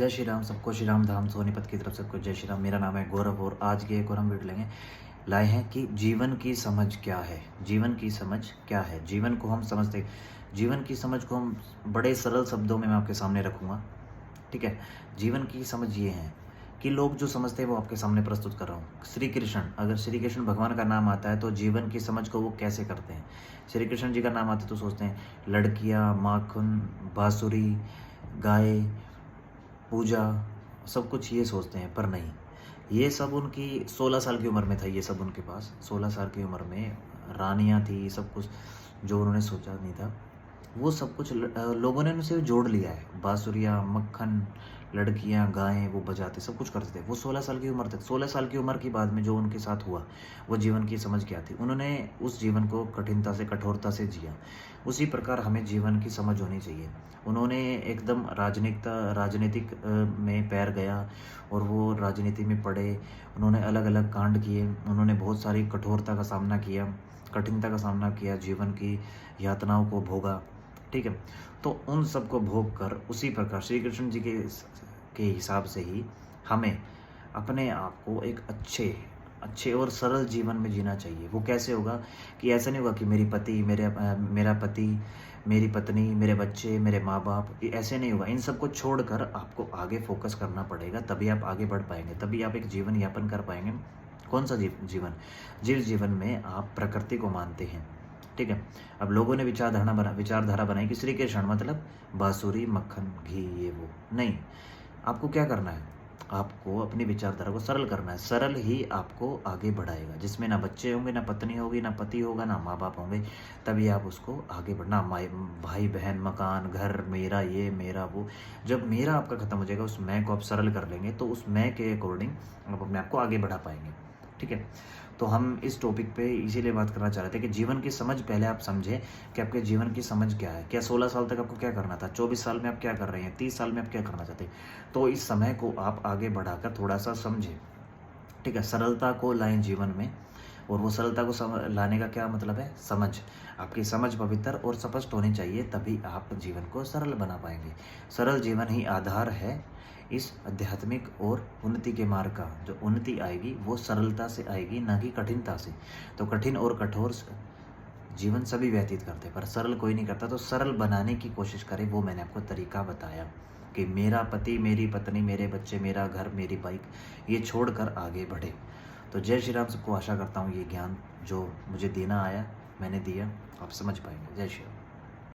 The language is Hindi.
जय श्री राम। सबको श्री राम धाम सोनीपत की तरफ सबको जय श्री राम। मेरा नाम है गौरव और आज के एक और हम वीडियो लाए हैं कि जीवन की समझ क्या है। जीवन की समझ क्या है, जीवन को हम समझते, जीवन की समझ को हम बड़े सरल शब्दों में मैं आपके सामने रखूँगा। ठीक है, जीवन की समझ ये है कि लोग जो समझते हैं वो आपके सामने प्रस्तुत कर रहा हूँ। श्री कृष्ण, अगर श्री कृष्ण भगवान का नाम आता है तो जीवन की समझ को वो कैसे करते हैं। श्री कृष्ण जी का नाम आता है तो सोचते हैं लड़कियाँ, माखन, बांसुरी, गाय, पूजा, सब कुछ ये सोचते हैं। पर नहीं, ये सब उनकी 16 साल की उम्र में था। ये सब उनके पास 16 साल की उम्र में रानियाँ थी, सब कुछ जो उन्होंने सोचा नहीं था वो सब कुछ लोगों ने उनसे जोड़ लिया है। बांसुरियाँ, मक्खन, लड़कियाँ, गायें वो बजाते सब कुछ करते थे। वो 16 साल की उम्र तक, 16 साल की उम्र के बाद में जो उनके साथ हुआ वो जीवन की समझ क्या थी। उन्होंने उस जीवन को कठिनता से, कठोरता से जिया। उसी प्रकार हमें जीवन की समझ होनी चाहिए। उन्होंने एकदम राजनीतिक में पैर गया और वो राजनीति में पड़े। उन्होंने अलग अलग कांड किए, उन्होंने बहुत सारी कठोरता का सामना किया, कठिनता का सामना किया, जीवन की यातनाओं को भोगा। ठीक है, तो उन सब को भोग कर उसी प्रकार श्री कृष्ण जी के हिसाब से ही हमें अपने आप को एक अच्छे और सरल जीवन में जीना चाहिए। वो कैसे होगा कि ऐसा नहीं होगा कि मेरा पति, मेरी पत्नी, मेरे बच्चे, मेरे माँ बाप, ये ऐसे नहीं होगा। इन सब को छोड़कर आपको आगे फोकस करना पड़ेगा, तभी आप आगे बढ़ पाएंगे, तभी आप एक जीवन यापन कर पाएंगे। कौन सा जीवन? जिस जीवन में आप प्रकृति को मानते हैं। ठीक है, अब लोगों ने विचारधारा बनाई कि श्री कृष्ण मतलब बांसुरी, मक्खन, घी, ये वो नहीं। आपको क्या करना है? आपको अपनी विचारधारा को सरल करना है। सरल ही आपको आगे बढ़ाएगा, जिसमें ना बच्चे होंगे, ना पत्नी होगी, ना पति होगा, ना माँ बाप होंगे। तभी आप उसको आगे बढ़ना, भाई बहन, मकान, घर, मेरा ये, मेरा वो। जब मेरा आपका खत्म हो जाएगा, उस मैं को आप सरल कर लेंगे तो उस मैं के अकॉर्डिंग आप अपने आप को आगे बढ़ा पाएंगे। ठीक है, तो हम इस टॉपिक पे इसीलिए बात करना चाह रहे थे कि जीवन की समझ पहले आप समझें कि आपके जीवन की समझ क्या है। क्या 16 साल तक आपको क्या करना था? 24 साल में आप क्या कर रहे हैं? 30 साल में आप क्या करना चाहते हैं? तो इस समय को आप आगे बढ़ाकर थोड़ा सा समझें। ठीक है, सरलता को लाएं जीवन में। और वो सरलता को लाने का क्या मतलब है? समझ। आपकी समझ पवित्र और स्पष्ट होनी चाहिए, तभी आप जीवन को सरल बना पाएंगे। सरल जीवन ही आधार है इस आध्यात्मिक और उन्नति के मार्ग का। जो उन्नति आएगी वो सरलता से आएगी, ना कि कठिनता से। तो कठिन और कठोर जीवन सभी व्यतीत करते हैं, पर सरल कोई नहीं करता। तो सरल बनाने की कोशिश करें, वो मैंने आपको तरीका बताया कि मेरा पति, मेरी पत्नी, मेरे बच्चे, मेरा घर, मेरी बाइक, ये छोड़कर आगे बढ़े। तो जय श्री राम। सबको आशा करता हूँ ये ज्ञान जो मुझे देना आया मैंने दिया, आप समझ पाएंगे। जय श्री राम।